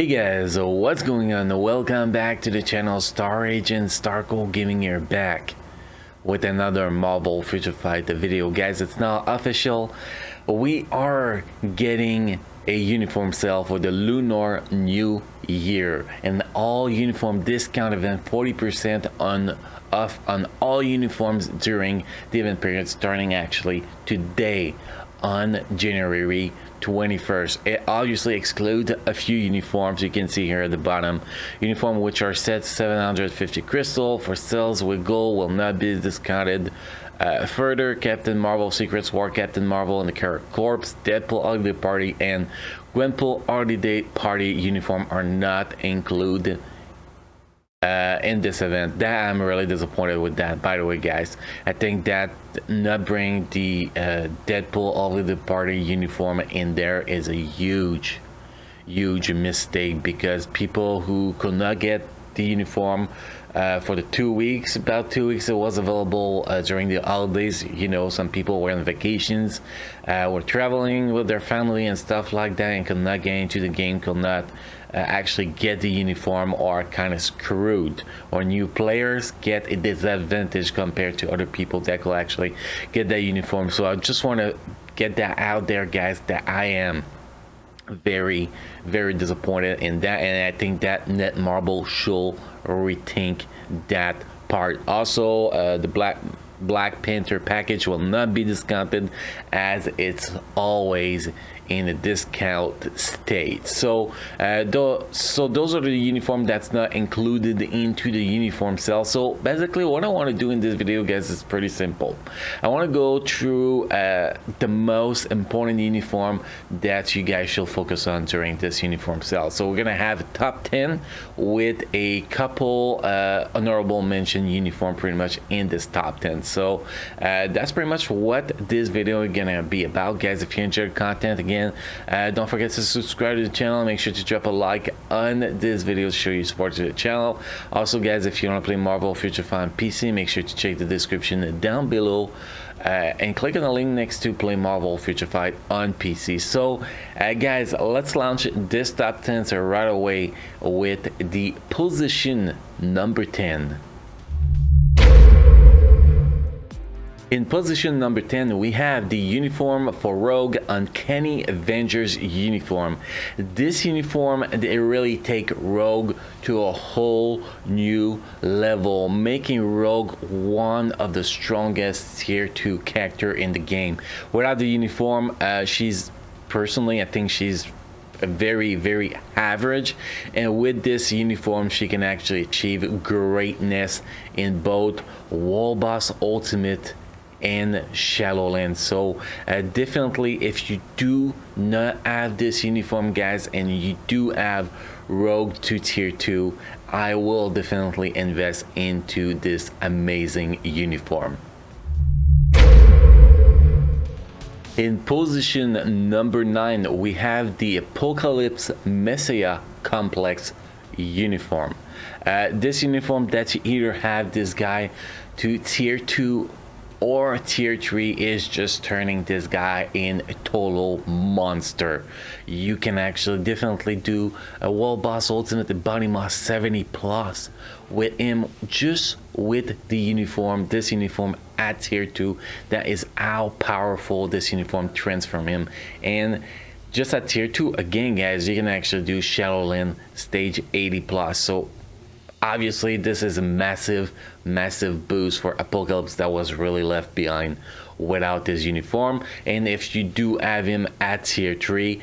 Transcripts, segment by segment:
Hey guys, what's going on? Welcome back to the channel. Star Agent Starco giving you back with another Marvel Future Fight video. Guys, it's now official. We are getting a uniform sale for the Lunar New Year, and all uniform discount event, 40% off on all uniforms during the event period, starting actually today on January 21st. It obviously excludes a few uniforms. You can see here at the bottom, uniform which are set 750 crystal for sales with gold will not be discounted further. Captain Marvel, Secret War, Captain Marvel and the Carrot Corps, Deadpool Holiday Party and Gwenpool Holiday Party uniform are not included in this event. That I'm really disappointed with that, by the way, guys. I think that not bring the Deadpool Holiday Party uniform in there is a huge mistake, because people who could not get the uniform for the 2 weeks, about 2 weeks it was available during the holidays. You know, some people were on vacations, were traveling with their family and stuff like that, and could not get into the game, could not actually get the uniform, or kind of screwed, or new players get a disadvantage compared to other people that could actually get that uniform. So I just want to get that out there, guys, that I am very disappointed in that, and I think that Netmarble should rethink that part. Also, the Black Panther package will not be discounted, as it's always in a discount state. So those are the uniform that's not included into the uniform sale. So basically what I want to do in this video, guys, is pretty simple. I want to go through the most important uniform that you guys should focus on during this uniform sale. So we're gonna have a top 10 with a couple honorable mention uniform pretty much in this top 10. So that's pretty much what this video is gonna be about, guys. If you enjoyed the content, again, don't forget to subscribe to the channel. Make sure to drop a like on this video to show your support to the channel. Also, guys, if you want to play Marvel Future Fight on PC, make sure to check the description down below and click on the link next to play Marvel Future Fight on PC. So guys, let's launch this top 10 right away with the position number 10. In position number 10, we have the uniform for Rogue Uncanny Avengers uniform. This uniform, they really take Rogue to a whole new level, making Rogue one of the strongest tier 2 character in the game. Without the uniform, she's personally, I think she's very average, and with this uniform she can actually achieve greatness in both Wall Boss Ultimate and Shadowlands. So definitely, if you do not have this uniform, guys, and you do have Rogue to tier 2, I will definitely invest into this amazing uniform. In position number 9, we have the Apocalypse Messiah Complex uniform. This uniform that you either have this guy to tier 2 or tier 3 is just turning this guy in a total monster. You can actually definitely do a Wall Boss Ultimate, the Body Mass 70 plus with him, just with the uniform. This uniform at tier 2, that is how powerful this uniform transforms him. And just at tier 2 again, guys, you can actually do Shadowland stage 80 plus. So obviously this is a massive boost for Apocalypse that was really left behind without his uniform. And if you do have him at tier 3,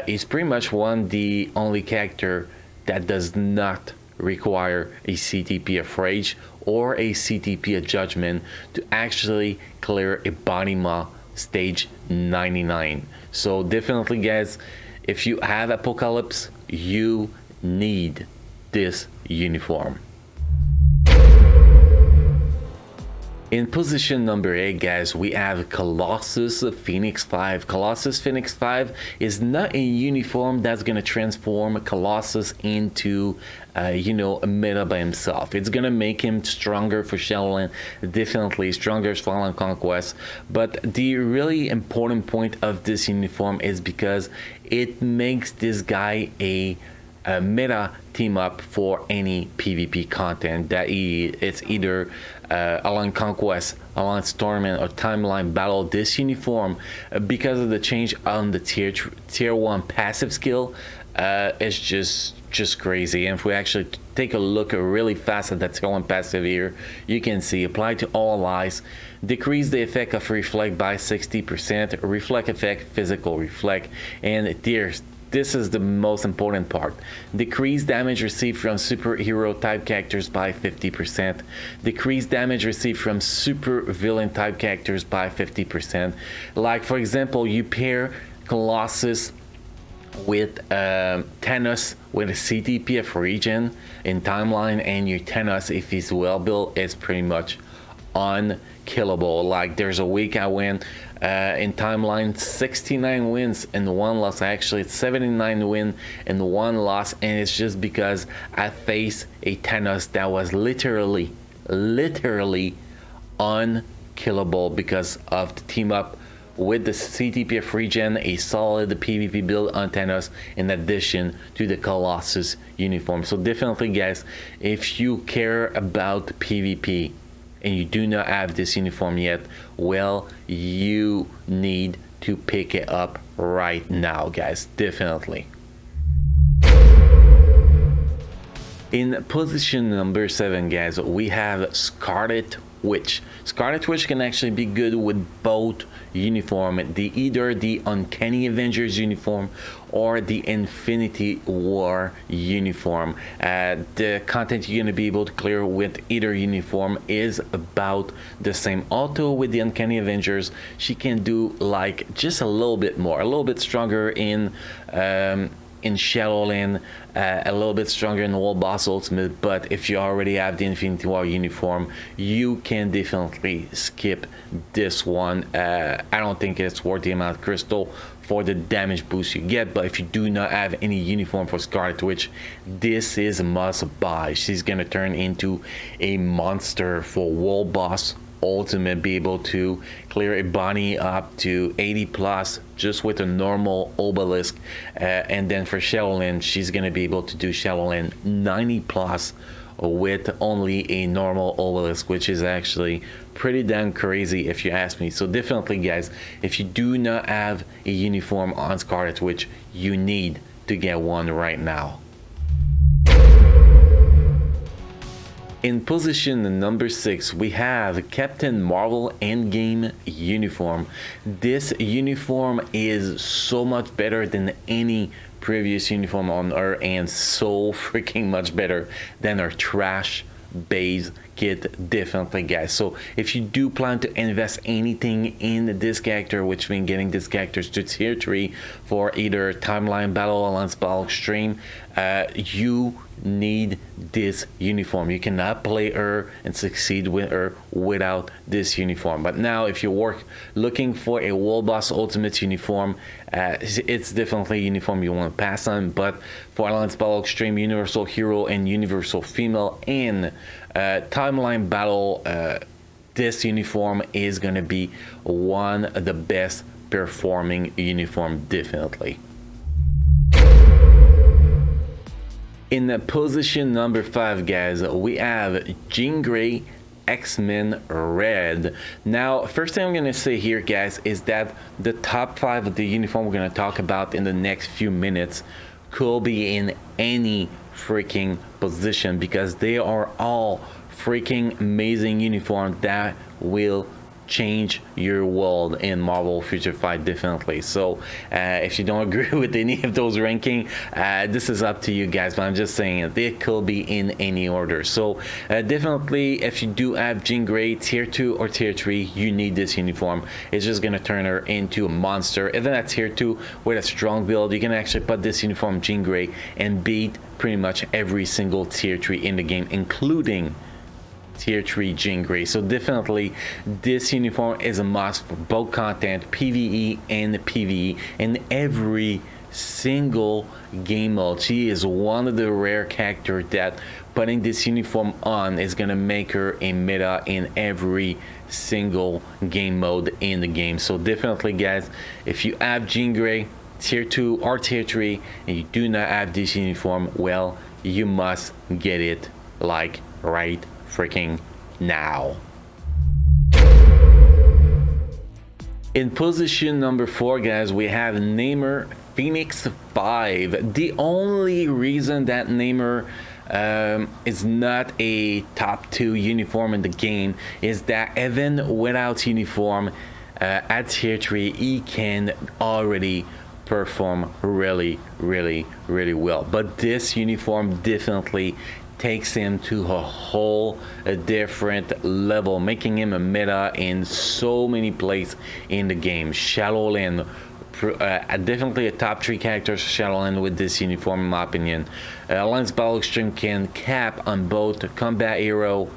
he's pretty much the only character that does not require a CTP of Rage or a CTP of Judgment to actually clear a Body Maw stage 99. So definitely, guys, if you have Apocalypse, you need this uniform. In position number 8, guys, we have Colossus Phoenix 5. Colossus Phoenix 5 is not a uniform that's going to transform Colossus into you know, a meta by himself. It's going to make him stronger for Shadowland, definitely stronger for Fallen Conquest. But the really important point of this uniform is because it makes this guy a a meta team up for any PvP content. That it's either Alliance Conquest, Alliance Tournament, or Timeline Battle. This uniform, because of the change on the tier 1 passive skill, is just crazy. And if we actually take a look really fast at that tier 1 passive here, you can see apply to all allies, decrease the effect of reflect by 60%, reflect effect, physical reflect, and this is the most important part. Decrease damage received from superhero type characters by 50%. Decrease damage received from super villain type characters by 50%. Like for example, you pair Colossus with Thanos with a CTPF region in timeline, and your Thanos, if he's well built, is pretty much unkillable. Like there's a week I went in timeline, 69 wins and 1 loss. Actually it's 79 win and 1 loss, and it's just because I faced a Thanos that was literally unkillable because of the team up with the CTPF regen, a solid PvP build on Thanos, in addition to the Colossus uniform. So definitely guys, if you care about PvP and you do not have this uniform yet, well, you need to pick it up right now guys, definitely. In position number 7 guys, we have Scarlet Witch. Scarlet Witch can actually be good with both uniform, either the Uncanny Avengers uniform or the Infinity War uniform. The content you're going to be able to clear with either uniform is about the same. Although with the Uncanny Avengers, she can do like just a little bit more, a little bit stronger in Shadowland, a little bit stronger in the World Boss Ultimate. But if you already have the Infinity War uniform, you can definitely skip this one. I don't think it's worth the amount of crystal for the damage boost you get. But if you do not have any uniform for Scarlet Witch, this is a must buy. She's gonna turn into a monster for World Boss Ultimate, be able to clear a bunny up to 80 plus just with a normal obelisk, and then for Shadowland, she's gonna be able to do Shadowland 90 plus with only a normal obelisk, which is actually pretty damn crazy if you ask me. So definitely guys, if you do not have a uniform on Scarlet Witch, you need to get one right now. In position number 6, we have Captain Marvel Endgame uniform. This uniform is so much better than any previous uniform on her, and so freaking much better than her trash base kit, definitely guys. So if you do plan to invest anything in this character, which means getting this character to tier 3 for either Timeline Battle, Alliance Battle Extreme, you need this uniform. You cannot play her and succeed with her without this uniform. But now if you're looking for a World Boss Ultimate uniform, it's definitely a uniform you want to pass on. But for Alliance Battle Extreme, Universal Hero, and Universal Female in Timeline Battle, this uniform is going to be one of the best performing uniform, definitely. In position number 5 guys, we have Jean Grey X-Men Red. Now first thing I'm gonna say here guys is that the top 5 of the uniform we're gonna talk about in the next few minutes could be in any freaking position, because they are all freaking amazing uniforms that will change your world in Marvel Future Fight, definitely. So if you don't agree with any of those ranking, this is up to you guys, but I'm just saying they could be in any order. So definitely if you do have Jean Grey tier 2 or tier 3, you need this uniform. It's just gonna turn her into a monster. Even at tier 2 with a strong build, you can actually put this uniform Jean Grey and beat pretty much every single tier 3 in the game, including tier 3 Jean Grey. So definitely this uniform is a must for both content, PvE and PvE, in every single game mode. She is one of the rare characters that putting this uniform on is gonna make her a meta in every single game mode in the game. So definitely guys, if you have Jean Grey, tier 2 or tier 3 and you do not have this uniform, well, you must get it like right freaking now. In position number 4, guys, we have Namor Phoenix 5. The only reason that Namor is not a top 2 uniform in the game is that even without uniform at tier 3, he can already perform really well. But this uniform definitely takes him to a whole different level, making him a meta in so many places in the game. Shadowland, definitely a top 3 character, Shadowland, with this uniform in my opinion. Lance Battle Extreme can cap on both combat hero,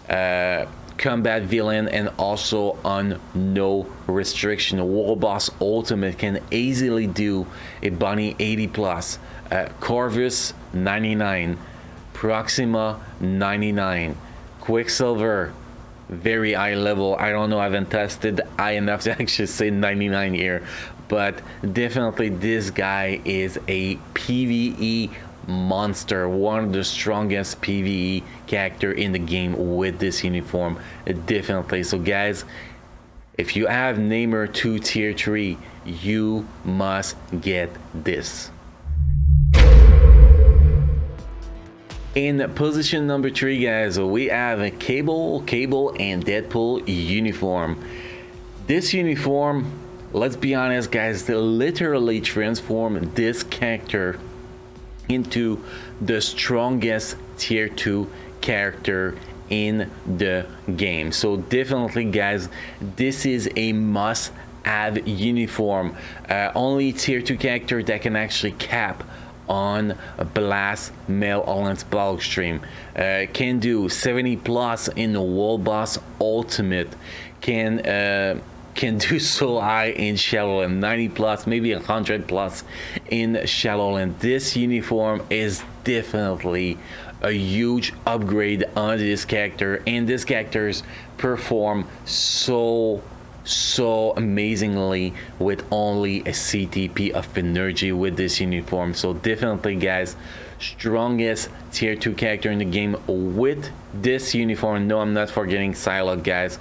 combat villain, and also on no restriction. War Boss Ultimate can easily do a bunny 80+, Corvus 99, Proxima 99, Quicksilver very high level. I don't know, I haven't tested high enough to actually say 99 here, but definitely this guy is a PvE monster, one of the strongest PvE character in the game with this uniform, definitely. So guys, if you have Namor 2 tier 3, you must get this. In position number 3, guys, we have a Cable, and Deadpool uniform. This uniform, let's be honest, guys, they literally transform this character into the strongest tier 2 character in the game. So definitely, guys, this is a must-have uniform. Only tier 2 character that can actually cap on a blast mail Lance Battle Extreme, can do 70+ in the War Boss Ultimate, can do so high in Shadowland, 90+, maybe 100+ in Shadowland. This uniform is definitely a huge upgrade on this character, and this characters perform so amazingly with only a CTP of energy with this uniform. So definitely, guys, strongest tier 2 character in the game with this uniform. No, I'm not forgetting Psylocke, guys.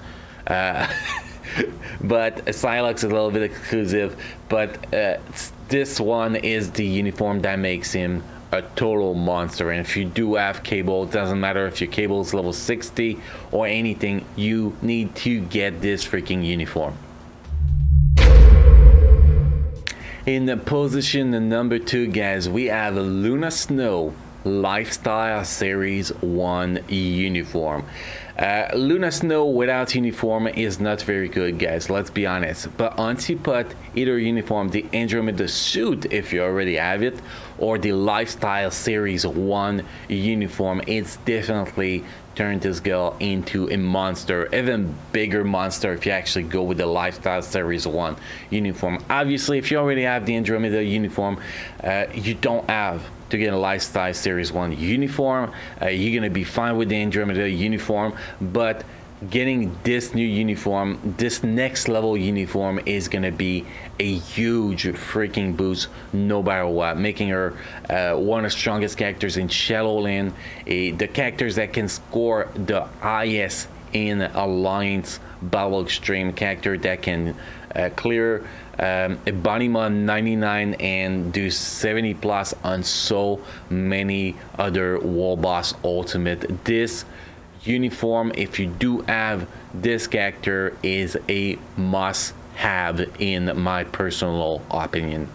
But Psylocke is a little bit exclusive, but this one is the uniform that makes him a total monster. And if you do have Cable, it doesn't matter if your Cable is level 60 or anything, you need to get this freaking uniform. In the position number 2, guys, we have a Luna Snow Lifestyle Series 1 uniform. Luna Snow without uniform is not very good, guys, let's be honest. But once you put either uniform, the Andromeda suit if you already have it, or the Lifestyle Series 1 uniform, it's definitely turned this girl into a monster, even bigger monster if you actually go with the Lifestyle Series 1 uniform. Obviously, if you already have the Andromeda uniform, you don't have to get a Lifestyle Series 1 uniform. You're gonna be fine with the Andromeda uniform, but getting this new uniform, this next level uniform, is gonna be a huge freaking boost no matter what, making her one of the strongest characters in Shadowland, the characters that can score the highest in Alliance Battle Extreme, character that can clear a Bonima 99 and do 70+ on so many other War Boss Ultimate. This uniform, if you do have this character, is a must have in my personal opinion.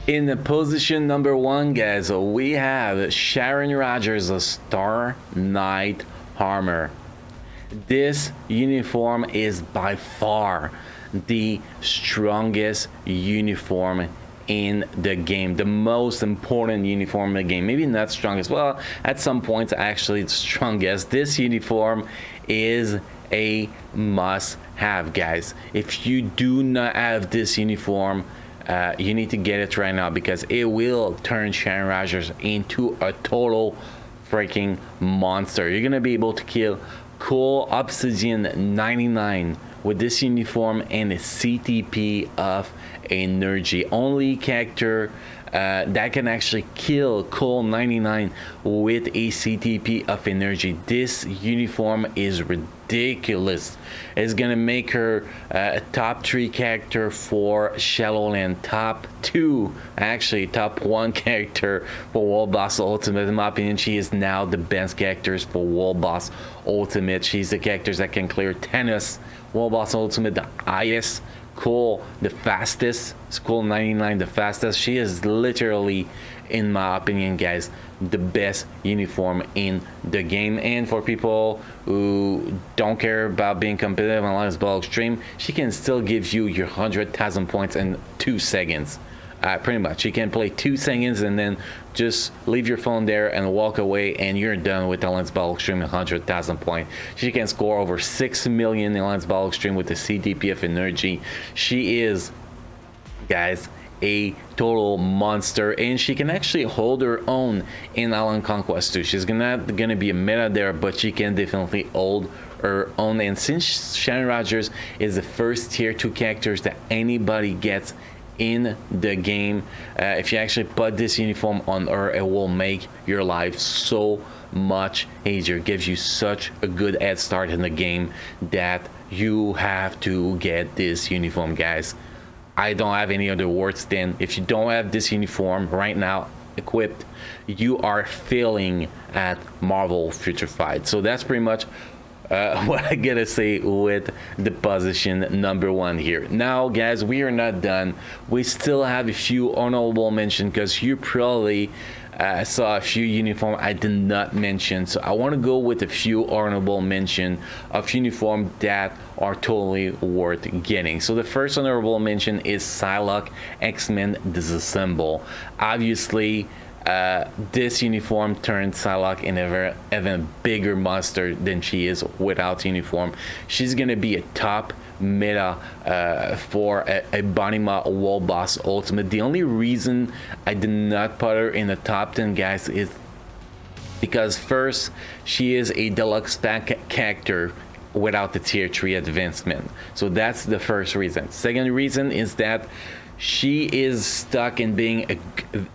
In the position number 1, guys, we have Sharon Rogers, a Star Knight Armor. This uniform is by far the strongest uniform in the game, the most important uniform in the game. Maybe not strongest, well, at some points actually the strongest. This uniform is a must have, guys. If you do not have this uniform, you need to get it right now, because it will turn Sharon Rogers into a total freaking monster. You're gonna be able to kill Cool Obsidian 99 with this uniform and a CTP of energy. Only character that can actually kill Cole 99 with a CTP of energy. This uniform is ridiculous. It's gonna make her a top 3 character for Shadowland, top 2, actually top 1 character for World Boss Ultimate. In my opinion, she is now the best characters for World Boss Ultimate. She's the characters that can clear tennis, World Boss Ultimate, the highest. Cole the fastest, Cole 99 the fastest. She is literally, in my opinion guys, the best uniform in the game. And for people who don't care about being competitive on Alliance Ball Extreme, she can still give you your 100,000 points in 2 seconds. Pretty much, you can play 2 seconds and then just leave your phone there and walk away, and you're done with Alliance Battle Extreme 100,000 points. She can score over 6 million in Alliance Battle Extreme with the CTPF energy. She is, guys, a total monster, and she can actually hold her own in Alliance Conquest 2. She's not gonna be a meta there, but she can definitely hold her own. And since Sharon Rogers is the first tier 2 characters that anybody gets in the game, if you actually put this uniform on her, it will make your life so much easier. Gives you such a good head start in the game that you have to get this uniform, guys. I don't have any other words than, if you don't have this uniform right now equipped, you are failing at Marvel Future Fight. So that's pretty much what I gotta say with the position number 1 here. Now guys, we are not done. We still have a few honorable mentions, because you probably saw a few uniform I did not mention. So I want to go with a few honorable mention of uniform that are totally worth getting. So the first honorable mention is Psylocke X-Men Disassemble. Obviously, this uniform turned Psylocke in a even bigger monster than she is without uniform. She's gonna be a top meta for a Bonima World Boss Ultimate. The only reason I did not put her in the top 10, guys, is because first, she is a deluxe pack character without the tier 3 advancement. So that's the first reason. Second reason is that she is stuck in being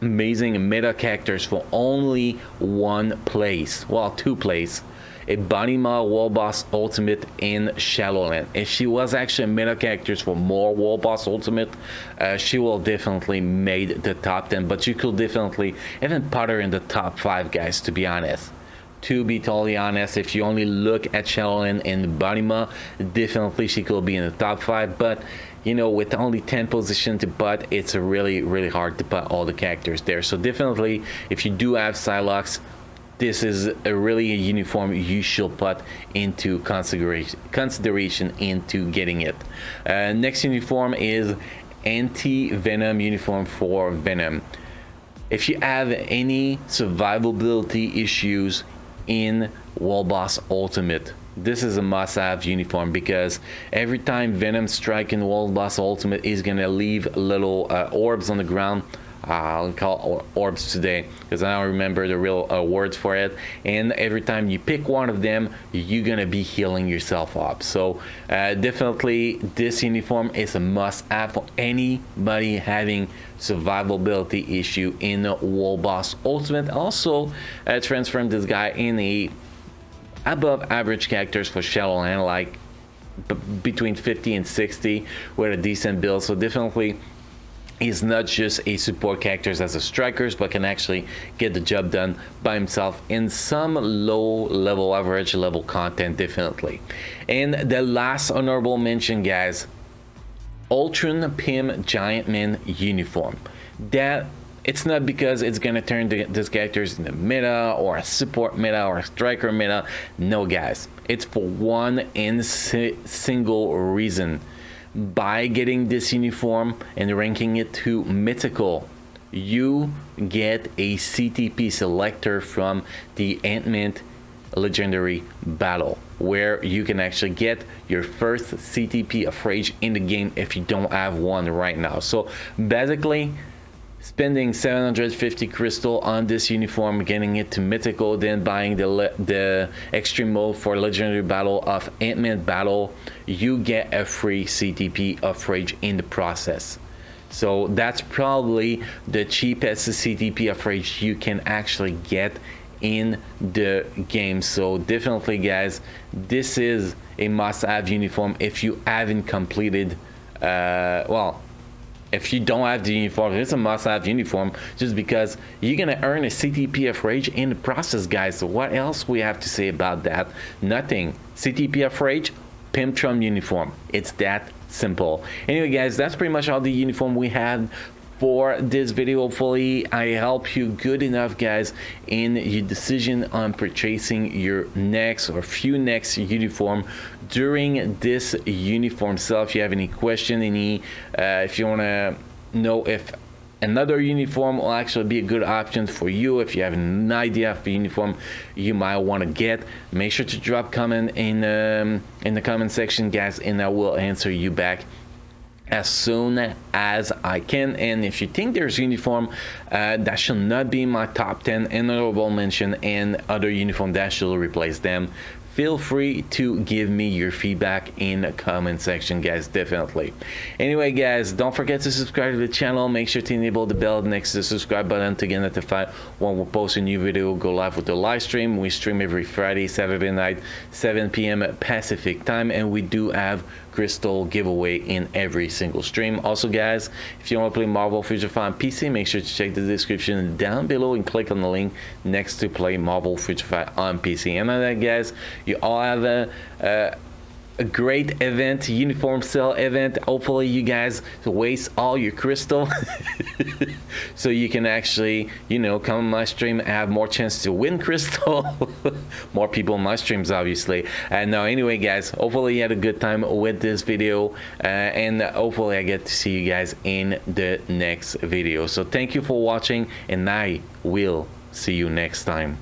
amazing meta characters for only 1 place, well, 2 plays, a Bonima World Boss Ultimate in Shadowland. If she was actually meta characters for more World Boss Ultimate, she will definitely made the top 10, but you could definitely even put her in the top 5, guys, to be honest. To be totally honest, if you only look at Shadowland and Bonima, definitely she could be in the top 5, but you know, with only 10 positions to put, it's really hard to put all the characters there. So definitely, if you do have Psylocke, this is a really a uniform you should put into consideration into getting it. Next uniform is Anti-Venom uniform for Venom. If you have any survivability issues in World Boss Ultimate, this is a must-have uniform, because every time Venom strike in World Boss Ultimate is gonna leave little orbs on the ground. I'll call orbs today because I don't remember the real words for it. And every time you pick one of them, you're gonna be healing yourself up. So definitely this uniform is a must-have for anybody having survivability issue in World Boss Ultimate. Also transform this guy in a above average characters for Shadowland, like between 50 and 60 with a decent build. So definitely he's not just a support characters as a strikers, but can actually get the job done by himself in some low level, average level content, definitely. And the last honorable mention, guys, Ultron Pym Giant Man uniform. That it's not because it's gonna turn these characters into meta or a support meta or a striker meta. No, guys, it's for one and single reason. By getting this uniform and ranking it to mythical, you get a CTP selector from the Ant-Man legendary battle, where you can actually get your first CTP of rage in the game if you don't have one right now. So basically, spending 750 crystal on this uniform, getting it to mythical, then buying the extreme mode for legendary battle of Ant-Man battle, you get a free CTP of Rage in the process. So that's probably the cheapest CTP of Rage you can actually get in the game. So definitely guys, this is a must-have uniform if you haven't completed well, if you don't have the uniform, it's a must-have uniform just because you're gonna earn a CTP of Rage in the process, guys. So what else we have to say about that? Nothing. CTP of Rage, Pimptron uniform. It's that simple. Anyway guys, that's pretty much all the uniform we had for this video. Hopefully I help you good enough guys in your decision on purchasing your next or few next uniform during this uniform sale. If you have any question, if you want to know if another uniform will actually be a good option for you, if you have an idea of the uniform you might want to get, make sure to drop comment in the comment section guys, and I will answer you back as soon as I can. And if you think there's uniform that should not be in my top 10 and honorable mention and other uniform that should replace them, feel free to give me your feedback in the comment section guys, definitely. Anyway guys, don't forget to subscribe to the channel. Make sure to enable the bell next to the subscribe button to get notified when we post a new video. Go live with the live stream. We stream every Friday, Saturday night, 7 p.m. Pacific time, and we do have crystal giveaway in every single stream. Also guys, if you want to play Marvel Future Fight on PC, make sure to check the description down below and click on the link next to play Marvel Future Fight on PC. And on that guys, you all have a great event, uniform sale event. Hopefully you guys waste all your crystal so you can actually, you know, come on my stream and have more chance to win crystal. More people on my streams obviously. And no, anyway guys, hopefully you had a good time with this video, and hopefully I get to see you guys in the next video. So thank you for watching, and I will see you next time.